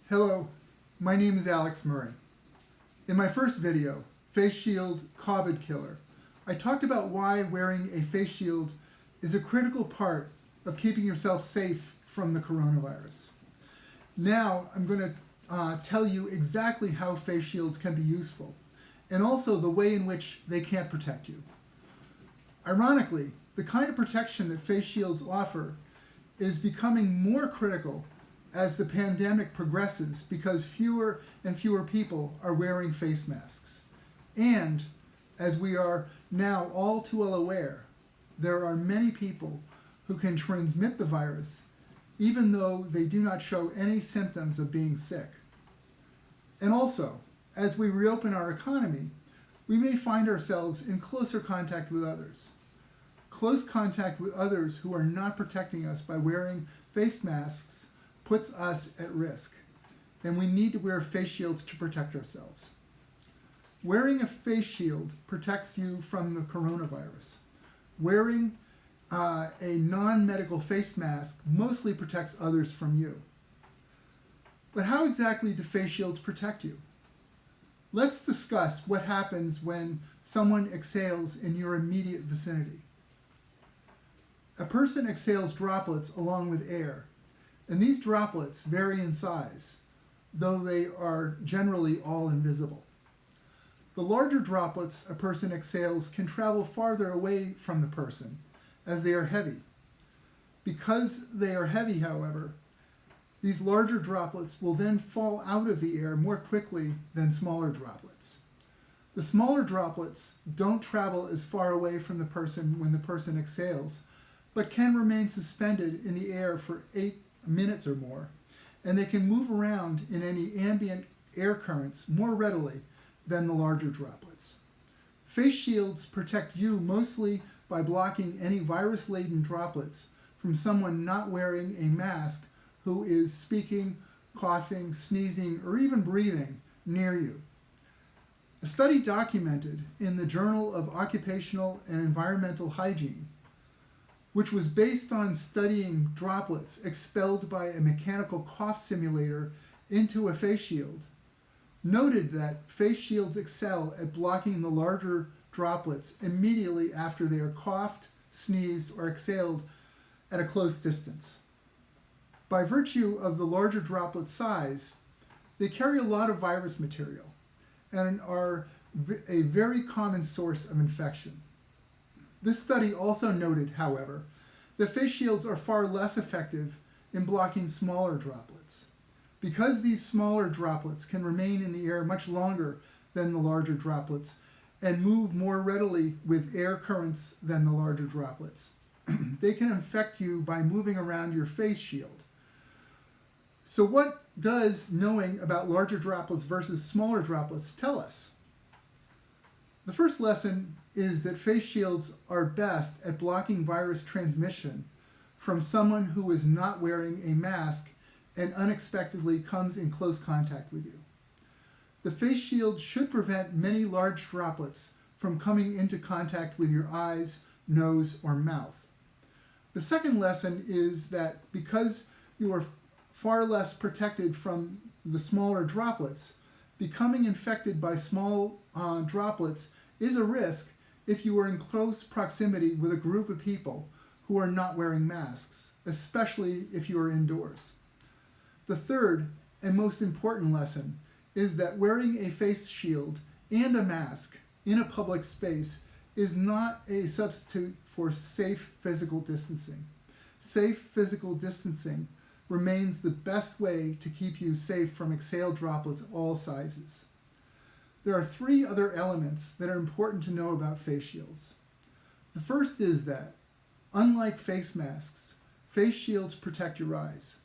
Hello, my name is Alex Murray. In my first video, Face Shield COVID Killer, I talked about why wearing a face shield is a critical part of keeping yourself safe from the coronavirus. Now I'm going to tell you exactly how face shields can be useful, and also the way in which they can't protect you. Ironically, the kind of protection that face shields offer is becoming more critical as the pandemic progresses because fewer and fewer people are wearing face masks. And as we are now all too well aware, there are many people who can transmit the virus even though they do not show any symptoms of being sick. And also, as we reopen our economy, we may find ourselves in closer contact with others. Close contact with others who are not protecting us by wearing face masks puts us at risk, and we need to wear face shields to protect ourselves. Wearing a face shield protects you from the coronavirus. Wearing a non-medical face mask mostly protects others from you. But how exactly do face shields protect you? Let's discuss what happens when someone exhales in your immediate vicinity. A person exhales droplets along with air, and these droplets vary in size, though they are generally all invisible. The larger droplets a person exhales can travel farther away from the person, as they are heavy. Because they are heavy, however, these larger droplets will then fall out of the air more quickly than smaller droplets. The smaller droplets don't travel as far away from the person when the person exhales, but can remain suspended in the air for 8 minutes or more, and they can move around in any ambient air currents more readily than the larger droplets. Face shields protect you mostly by blocking any virus-laden droplets from someone not wearing a mask who is speaking, coughing, sneezing, or even breathing near you. A study documented in the Journal of Occupational and Environmental Hygiene, which was based on studying droplets expelled by a mechanical cough simulator into a face shield, noted that face shields excel at blocking the larger droplets immediately after they are coughed, sneezed, or exhaled at a close distance. By virtue of the larger droplet size, they carry a lot of virus material and are a very common source of infection. This study also noted, however, that face shields are far less effective in blocking smaller droplets. Because these smaller droplets can remain in the air much longer than the larger droplets and move more readily with air currents than the larger droplets, they can infect you by moving around your face shield. So what does knowing about larger droplets versus smaller droplets tell us? The first lesson is that face shields are best at blocking virus transmission from someone who is not wearing a mask and unexpectedly comes in close contact with you. The face shield should prevent many large droplets from coming into contact with your eyes, nose, or mouth. The second lesson is that because you are far less protected from the smaller droplets, becoming infected by small droplets is a risk if you are in close proximity with a group of people who are not wearing masks, especially if you are indoors. The third and most important lesson is that wearing a face shield and a mask in a public space is not a substitute for safe physical distancing. Safe physical distancing remains the best way to keep you safe from exhaled droplets of all sizes. There are 3 other elements that are important to know about face shields. The first is that, unlike face masks, face shields protect your eyes.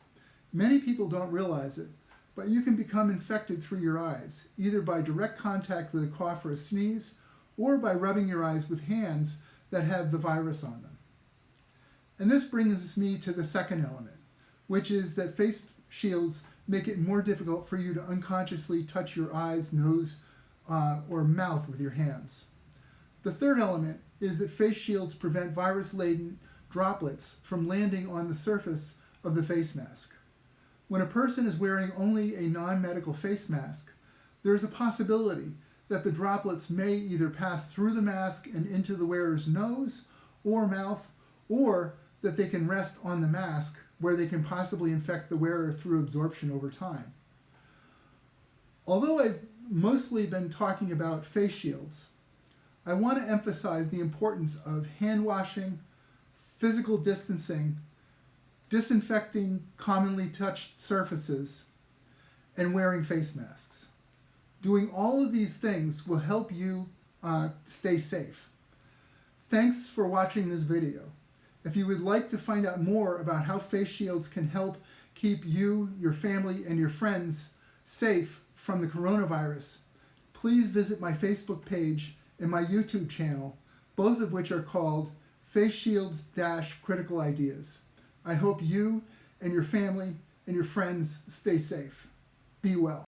Many people don't realize it, but you can become infected through your eyes, either by direct contact with a cough or a sneeze, or by rubbing your eyes with hands that have the virus on them. And this brings me to the second element, which is that face shields make it more difficult for you to unconsciously touch your eyes, nose, or mouth with your hands. The third element is that face shields prevent virus-laden droplets from landing on the surface of the face mask. When a person is wearing only a non-medical face mask, there is a possibility that the droplets may either pass through the mask and into the wearer's nose or mouth, or that they can rest on the mask where they can possibly infect the wearer through absorption over time. Although I've mostly been talking about face shields, I want to emphasize the importance of hand washing, physical distancing, disinfecting commonly touched surfaces, and wearing face masks. Doing all of these things will help you stay safe. Thanks for watching this video. If you would like to find out more about how face shields can help keep you, your family, and your friends safe from the coronavirus, please visit my Facebook page and my YouTube channel, both of which are called Face Shields-Critical Ideas. I hope you and your family and your friends stay safe. Be well.